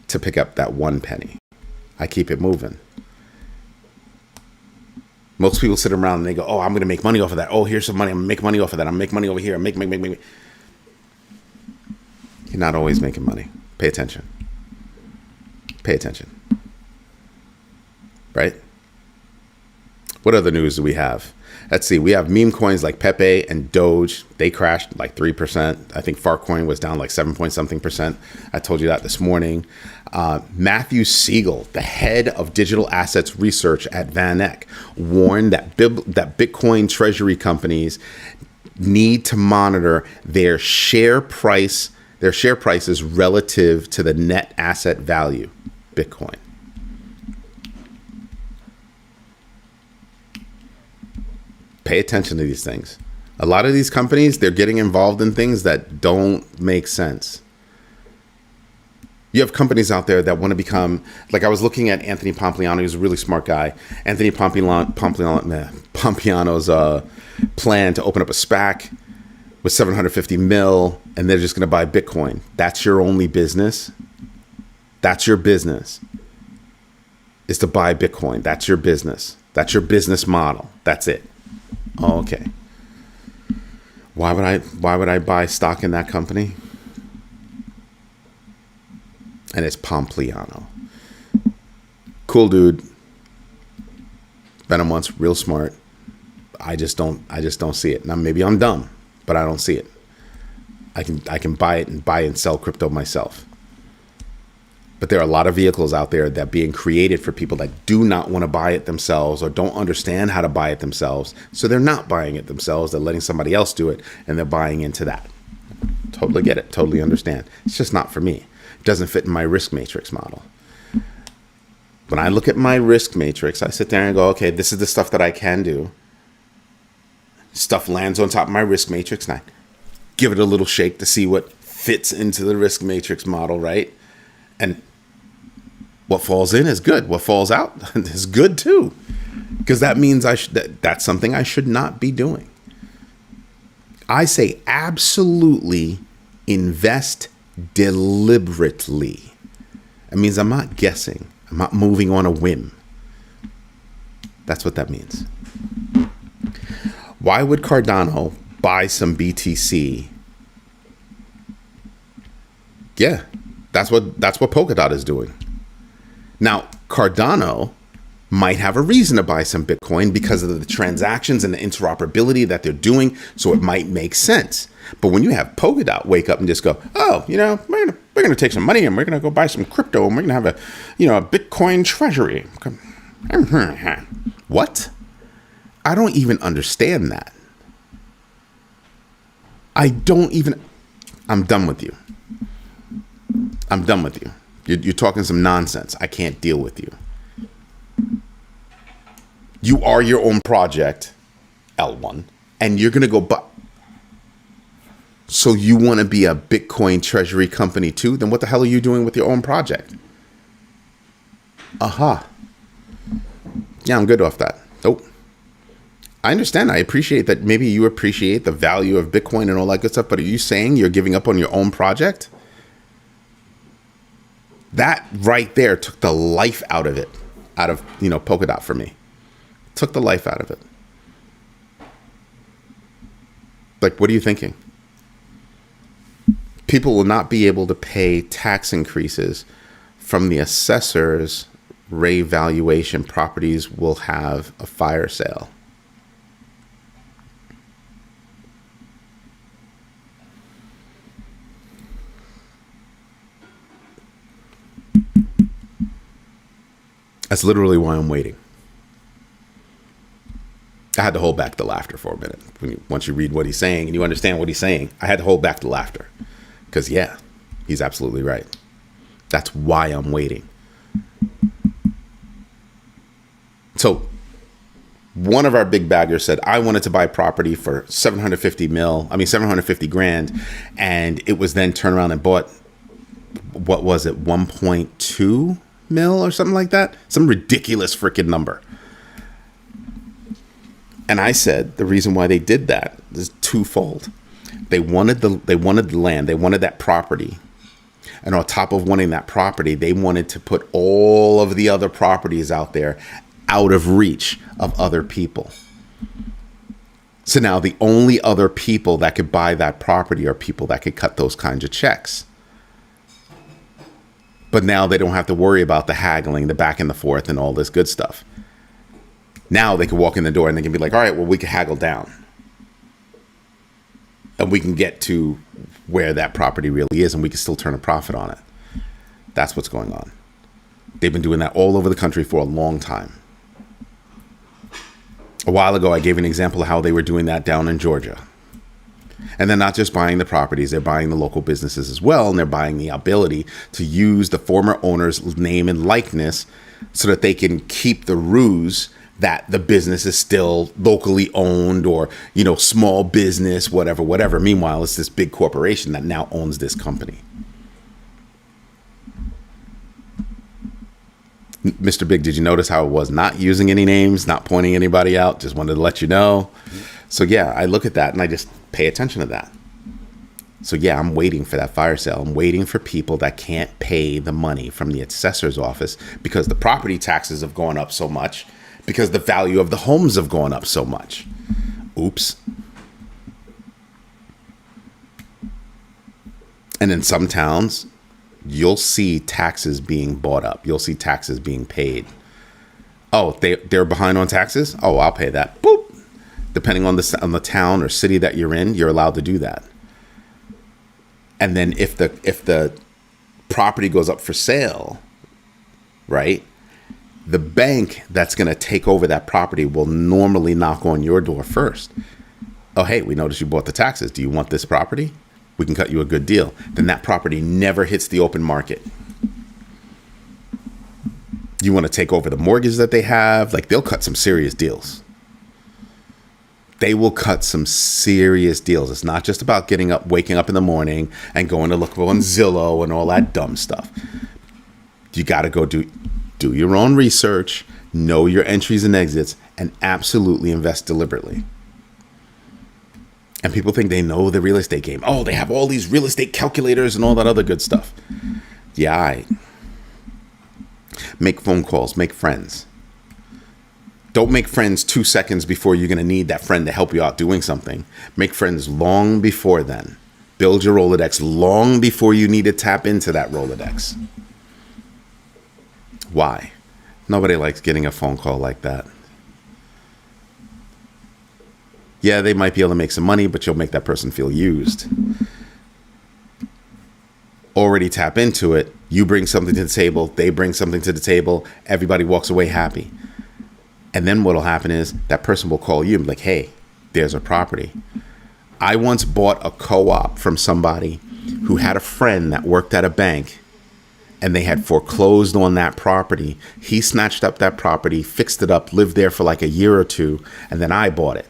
Speaker 1: to pick up that 1 penny. I keep it moving. Most people sit around and they go, oh, I'm going to make money off of that. Oh, here's some money. I'm going to make money off of that. I'm going to make money over here. Make. You're not always making money. Pay attention. Pay attention. Right? What other news do we have? Let's see. We have meme coins like Pepe and Doge. They crashed like 3%. I think Farcoin was down like 7-point-something%. I told you that this morning. Matthew Siegel, the head of digital assets research at Van Eck, warned that Bitcoin treasury companies need to monitor their share price Their share prices relative to the net asset value, Bitcoin. Pay attention to these things. A lot of these companies, they're getting involved in things that don't make sense. You have companies out there that want to become, like I was looking at Anthony Pompliano, he's a really smart guy. Anthony Pompliano's plan to open up a SPAC with 750 mil, and they're just going to buy Bitcoin. That's your only business. That's your business, is to buy Bitcoin. That's your business. That's your business model. That's it. Oh, okay. Why would I buy stock in that company? And it's Pompliano. Cool dude. Met him once, real smart. I just don't see it. Now maybe I'm dumb, but I don't see it. I can buy it and sell crypto myself. But there are a lot of vehicles out there that are being created for people that do not want to buy it themselves or don't understand how to buy it themselves. So they're not buying it themselves. They're letting somebody else do it, and they're buying into that. Totally get it. Totally understand. It's just not for me. It doesn't fit in my risk matrix model. When I look at my risk matrix, I sit there and go, okay, this is the stuff that I can do. Stuff lands on top of my risk matrix, and I give it a little shake to see what fits into the risk matrix model, right? And what falls in is good. What falls out is good too, because that means that's something I should not be doing. I say absolutely invest deliberately. It means I'm not guessing. I'm not moving on a whim. That's what that means. Why would Cardano buy some BTC? Yeah, that's what Polkadot is doing. Now, Cardano might have a reason to buy some Bitcoin because of the transactions and the interoperability that they're doing, so it might make sense. But when you have Polkadot wake up and just go, oh, we're gonna take some money and we're gonna go buy some crypto and we're gonna have a Bitcoin treasury. What? I don't even understand that. I'm done with you. I'm done with you. You're talking some nonsense. I can't deal with you. You are your own project, L1, and you're going to go buy. So you want to be a Bitcoin treasury company too? Then what the hell are you doing with your own project? Aha. Yeah, I'm good off that. Nope. I understand. I appreciate that. Maybe you appreciate the value of Bitcoin and all that good stuff, but are you saying you're giving up on your own project? That right there took the life out of it, Polkadot for me. Took the life out of it. Like, what are you thinking? People will not be able to pay tax increases from the assessor's revaluation. Properties will have a fire sale. That's literally why I'm waiting. I had to hold back the laughter for a minute. Once you read what he's saying and you understand what he's saying, I had to hold back the laughter. Because, yeah, he's absolutely right. That's why I'm waiting. So one of our big baggers said, I wanted to buy property for 750 grand. And it was then turned around and bought, what was it, 1.2 mil or something like that? Some ridiculous freaking number. And I said the reason why they did that is twofold. They wanted the land, they wanted that property. And on top of wanting that property, they wanted to put all of the other properties out there out of reach of other people. So now the only other people that could buy that property are people that could cut those kinds of checks. But now they don't have to worry about the haggling, the back and the forth, and all this good stuff. Now they can walk in the door and they can be like, all right, well, we can haggle down. And we can get to where that property really is, and we can still turn a profit on it. That's what's going on. They've been doing that all over the country for a long time. A while ago, I gave an example of how they were doing that down in Georgia. And they're not just buying the properties, they're buying the local businesses as well. And they're buying the ability to use the former owner's name and likeness so that they can keep the ruse that the business is still locally owned or, small business, whatever. Meanwhile, it's this big corporation that now owns this company. Mr. Big, did you notice how it was not using any names, not pointing anybody out? Just wanted to let you know. So yeah, I look at that and I just pay attention to that. So yeah, I'm waiting for that fire sale. I'm waiting for people that can't pay the money from the assessor's office because the property taxes have gone up so much, because the value of the homes have gone up so much. Oops. And in some towns, you'll see taxes being bought up. You'll see taxes being paid. Oh, they're behind on taxes? Oh, I'll pay that. Boop. Depending on the town or city that you're in, you're allowed to do that. And then if the property goes up for sale, right, the bank that's going to take over that property will normally knock on your door first. Oh, hey, we noticed you bought the taxes. Do you want this property? We can cut you a good deal. Then that property never hits the open market. You want to take over the mortgage that they have? Like, they'll cut some serious deals. They will cut some serious deals. It's not just about waking up in the morning and going to look on Zillow and all that dumb stuff. You got to go do your own research, know your entries and exits, and absolutely invest deliberately. And people think they know the real estate game. Oh, they have all these real estate calculators and all that other good stuff. Yeah, make phone calls, make friends. Don't make friends 2 seconds before you're going to need that friend to help you out doing something. Make friends long before then. Build your Rolodex long before you need to tap into that Rolodex. Why? Nobody likes getting a phone call like that. Yeah, they might be able to make some money, but you'll make that person feel used. Already tap into it. You bring something to the table. They bring something to the table. Everybody walks away happy. And then what'll happen is that person will call you and be like, hey, there's a property. I once bought a co-op from somebody who had a friend that worked at a bank and they had foreclosed on that property. He snatched up that property, fixed it up, lived there for like a year or two, and then I bought it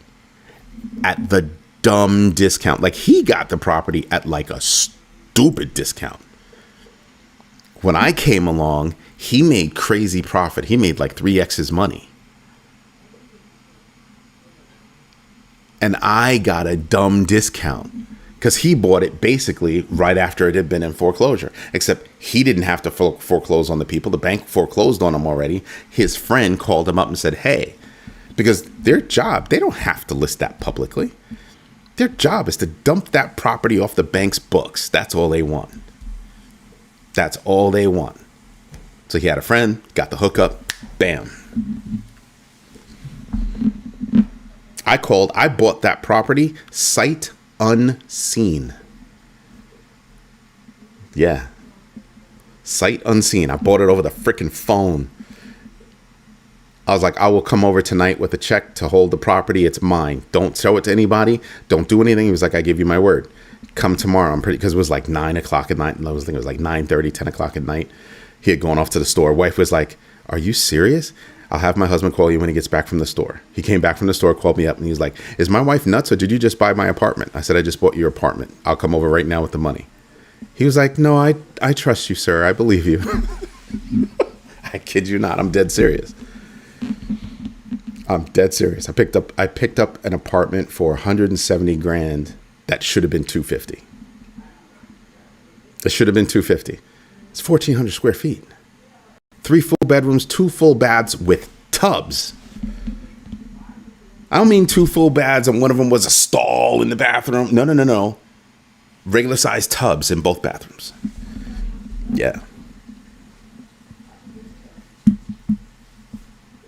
Speaker 1: at the dumb discount. Like, he got the property at like a stupid discount. When I came along, he made crazy profit. He made like 3x his money. And I got a dumb discount because he bought it basically right after it had been in foreclosure, except he didn't have to foreclose on the people. The bank foreclosed on him already. His friend called him up and said, hey, because their job, they don't have to list that publicly. Their job is to dump that property off the bank's books. That's all they want. That's all they want. So he had a friend, got the hookup, bam. I bought that property sight unseen. Yeah. Sight unseen. I bought it over the freaking phone. I was like, I will come over tonight with a check to hold the property. It's mine. Don't show it to anybody. Don't do anything. He was like, I give you my word. Come tomorrow. Because it was like 9 o'clock at night. And I was thinking it was like 9:30, 10 o'clock at night. He had gone off to the store. Wife was like, are you serious? I'll have my husband call you when he gets back from the store. He came back from the store, called me up, and he was like, is my wife nuts or did you just buy my apartment? I said, I just bought your apartment. I'll come over right now with the money. He was like, no, I trust you, sir. I believe you. I kid you not. I'm dead serious. I'm dead serious. I picked up an apartment for 170 grand that should have been 250. It should have been 250. It's 1,400 square feet. 3 full bedrooms, 2 full baths with tubs. I don't mean 2 full baths and one of them was a stall in the bathroom. No. Regular sized tubs in both bathrooms. Yeah.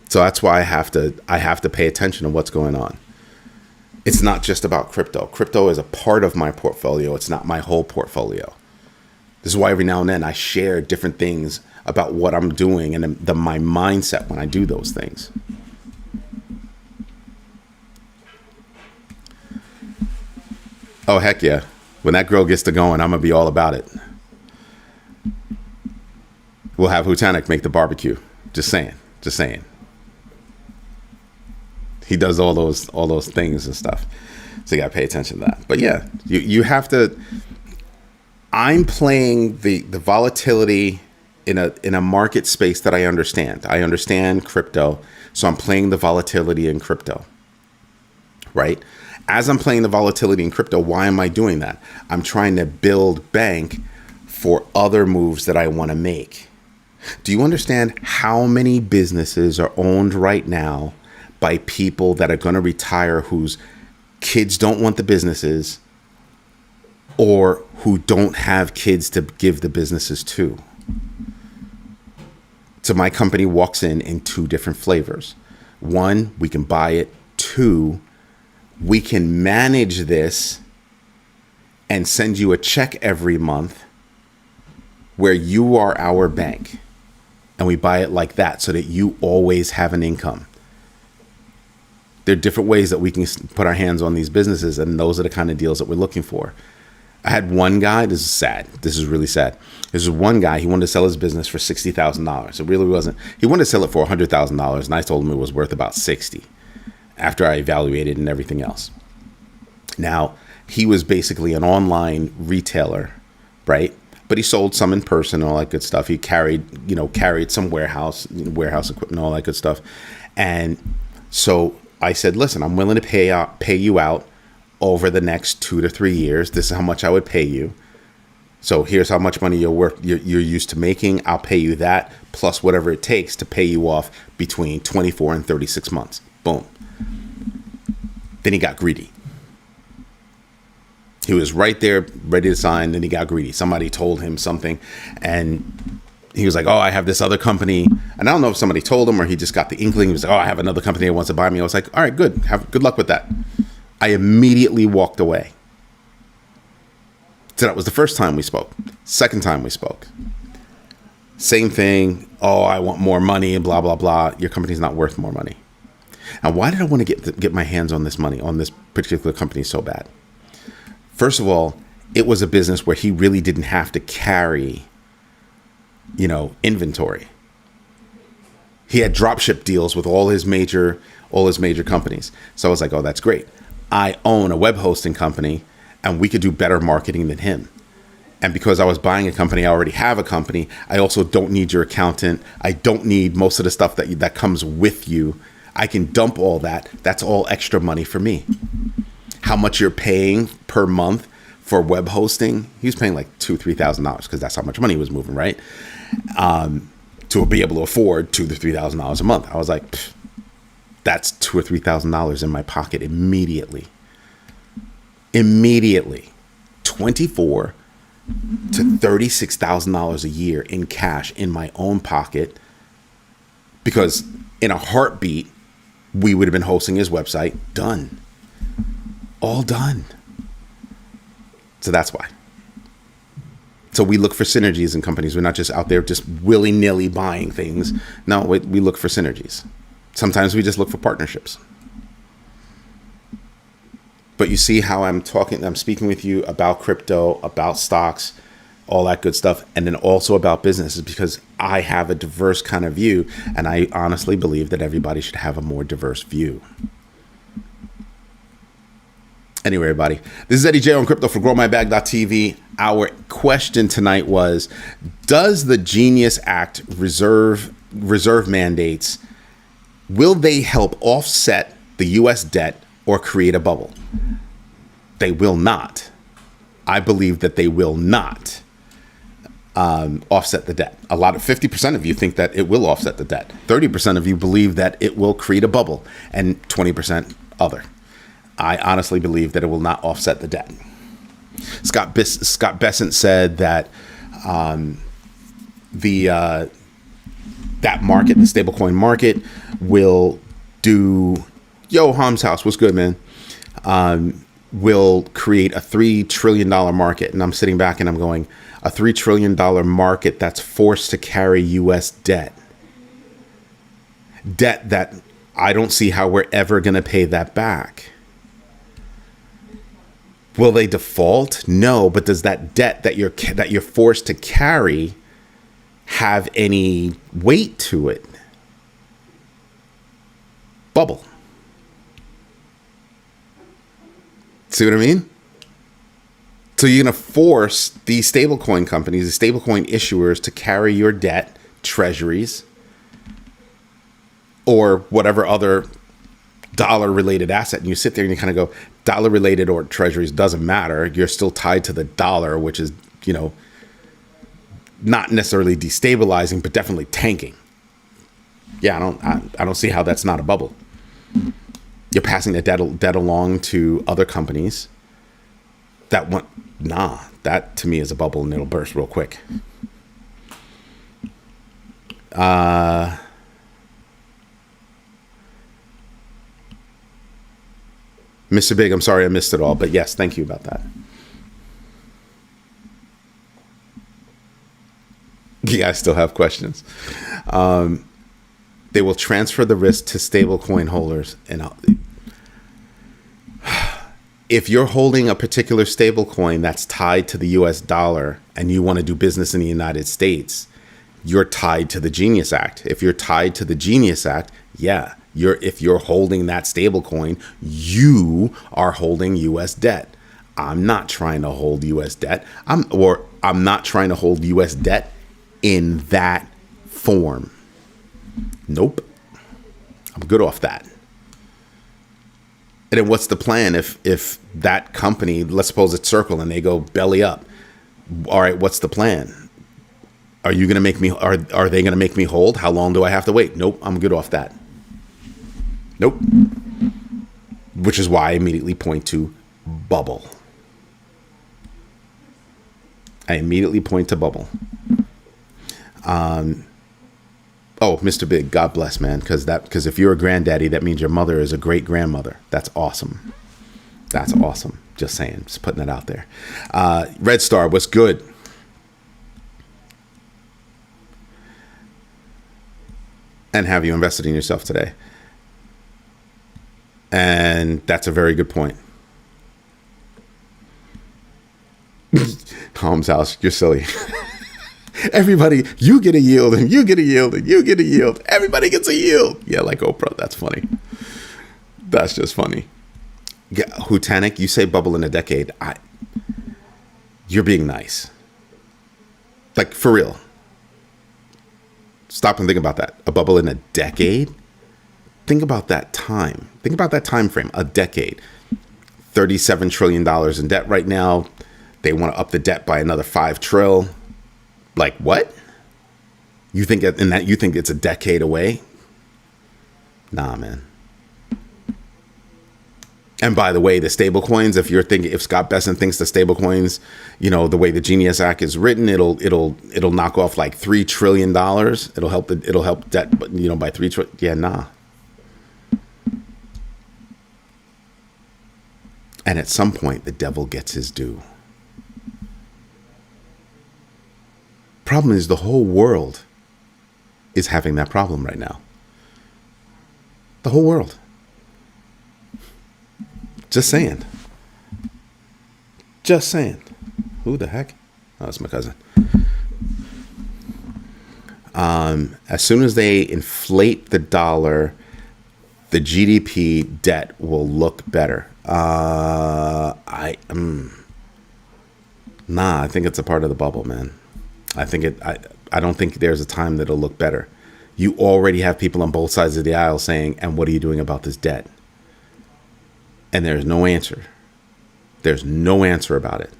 Speaker 1: So that's why I have to pay attention to what's going on. It's not just about crypto. Crypto is a part of my portfolio. It's not my whole portfolio. This is why every now and then I share different things about what I'm doing and my mindset when I do those things. Oh, heck yeah. When that grill gets to going, I'm going to be all about it. We'll have Hutanik make the barbecue. Just saying. Just saying. He does all those things and stuff. So you got to pay attention to that. But yeah, you have to. I'm playing the volatility in a market space that I understand. I understand crypto, so I'm playing the volatility in crypto. Right? As I'm playing the volatility in crypto, why am I doing that? I'm trying to build bank for other moves that I want to make. Do you understand how many businesses are owned right now by people that are going to retire whose kids don't want the businesses or who don't have kids to give the businesses to? So my company walks in two different flavors. One, we can buy it. Two, we can manage this and send you a check every month where you are our bank. And we buy it like that so that you always have an income. There are different ways that we can put our hands on these businesses, and those are the kind of deals that we're looking for. I had one guy, this is sad. This is really sad. This is one guy, he wanted to sell his business for $60,000. It really wasn't. He wanted to sell it for $100,000, and I told him it was worth about $60,000 after I evaluated and everything else. Now, he was basically an online retailer, right? But he sold some in person, all that good stuff. He carried some warehouse equipment, all that good stuff. And so I said, listen, I'm willing to pay you out over the next 2 to 3 years. This is how much I would pay you. So here's how much money you're used to making. I'll pay you that plus whatever it takes to pay you off between 24 and 36 months. Boom. Then he got greedy. He was right there, ready to sign. Then he got greedy. Somebody told him something, and he was like, oh, I have this other company. And I don't know if somebody told him or he just got the inkling. He was like, oh, I have another company that wants to buy me. I was like, all right, good. Good luck with that. I immediately walked away. So that was the first time we spoke. Second time we spoke. Same thing. Oh, I want more money, blah, blah, blah. Your company's not worth more money. And why did I want to get my hands on this money, on this particular company so bad? First of all, it was a business where he really didn't have to carry, inventory. He had dropship deals with all his major companies. So I was like, oh, that's great. I own a web hosting company and we could do better marketing than him. And because I was buying a company, I already have a company. I also don't need your accountant. I don't need most of the stuff that comes with you. I can dump all that. That's all extra money for me. How much you're paying per month for web hosting? He was paying like $2,000-$3,000 because that's how much money he was moving, right? To be able to afford $2,000 to $3,000 a month. I was like, that's $2,000 or $3,000 in my pocket immediately. Immediately, $24,000 to $36,000 a year in cash in my own pocket, because in a heartbeat, we would have been hosting his website. Done. All done. So that's why. So we look for synergies in companies. We're not just out there just willy-nilly buying things. No, we look for synergies. Sometimes we just look for partnerships. But you see how I'm speaking with you about crypto, about stocks, all that good stuff, and then also about businesses, because I have a diverse kind of view, and I honestly believe that everybody should have a more diverse view. Anyway, everybody, this is Eddie J on crypto for growmybag.tv. Our question tonight was, does the Genius Act reserve mandates, will they help offset the U.S. debt or create a bubble? They will not. I believe that they will not offset the debt. 50% of you think that it will offset the debt. 30% of you believe that it will create a bubble, and 20% other. I honestly believe that it will not offset the debt. Scott Bessent said that that market, the stablecoin market, will do. Yo, Ham's house, what's good, man? Will create a $3 trillion market, and I'm sitting back and I'm going, a $3 trillion market that's forced to carry U.S. debt that I don't see how we're ever going to pay that back. Will they default? No, but does that debt that you're forced to carry have any weight to it? Bubble. See what I mean? So you're going to force these stablecoin companies, the stablecoin issuers, to carry your debt, treasuries, or whatever other dollar-related asset. And you sit there and you kind of go, dollar-related or treasuries, doesn't matter. You're still tied to the dollar, which is, not necessarily destabilizing, but definitely tanking. Yeah, I don't see how that's not a bubble. You're passing the debt along to other companies that want. Nah, that to me is a bubble, and it'll burst real quick. Mr. Big, I'm sorry I missed it all, but yes, thank you about that. Yeah, I still have questions. They will transfer the risk to stablecoin holders. And if you're holding a particular stablecoin that's tied to the US dollar and you want to do business in the United States, you're tied to the Genius Act. If you're tied to the Genius Act, yeah, if you're holding that stablecoin, you are holding US debt. I'm not trying to hold US debt. I'm not trying to hold US debt in that form. Nope. I'm good off that. And then what's the plan if that company, let's suppose it's Circle and they go belly up? All right, what's the plan? Are you going to make me, are they going to make me hold? How long do I have to wait? Nope, I'm good off that. Nope. Which is why I immediately point to bubble. I immediately point to bubble. Oh, Mr. Big, God bless, man. Because if you're a granddaddy, that means your mother is a great grandmother. That's awesome. That's awesome. Just saying, just putting it out there. Red Star, what's good? And have you invested in yourself today? And that's a very good point. Holmes House, you're silly. Everybody, you get a yield and you get a yield and you get a yield. Everybody gets a yield. Yeah, like Oprah. That's funny. That's just funny. Yeah, Hutanic, you say bubble in a decade. You're being nice. Like, for real. Stop and think about that. A bubble in a decade? Think about that time. Think about that time frame. A decade. $37 trillion in debt right now. They want to up the debt by another $5 trillion. Like, what? You think you think it's a decade away? Nah, man. And by the way, the stable coins, if Scott Bessent thinks the stable coins, the way the Genius Act is written, it'll knock off like $3 trillion. It'll help debt, by 3 trillion. Yeah, nah. And at some point, the devil gets his due. Problem is, the whole world is having that problem right now. The whole world. Just saying. Just saying. Who the heck? Oh, that's my cousin. As soon as they inflate the dollar, the GDP debt will look better. I think it's a part of the bubble, man. I don't think there's a time that'll look better. You already have people on both sides of the aisle saying, and what are you doing about this debt? And there's no answer. There's no answer about it.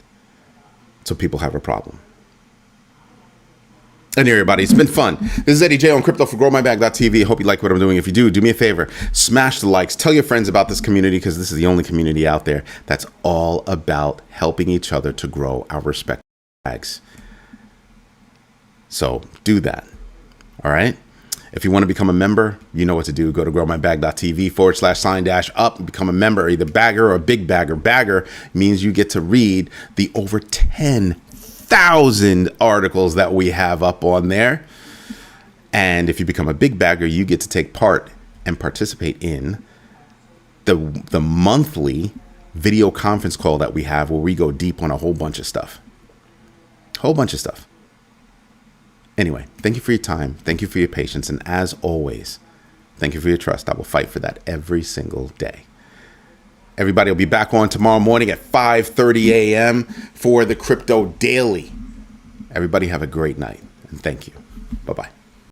Speaker 1: So people have a problem. And everybody, it's been fun. This is Eddie J on Crypto for GrowMyBag.tv. Hope you like what I'm doing. If you do me a favor, smash the likes. Tell your friends about this community, because this is the only community out there that's all about helping each other to grow our respective bags. So do that. All right. If you want to become a member, you know what to do. Go to growmybag.tv/sign-up and become a member, either bagger or big bagger. Bagger means you get to read the over 10,000 articles that we have up on there. And if you become a big bagger, you get to take part and participate in the monthly video conference call that we have where we go deep on a whole bunch of stuff. Anyway, thank you for your time. Thank you for your patience. And as always, thank you for your trust. I will fight for that every single day. Everybody will be back on tomorrow morning at 5:30 a.m. for the Crypto Daily. Everybody have a great night, and thank you. Bye-bye.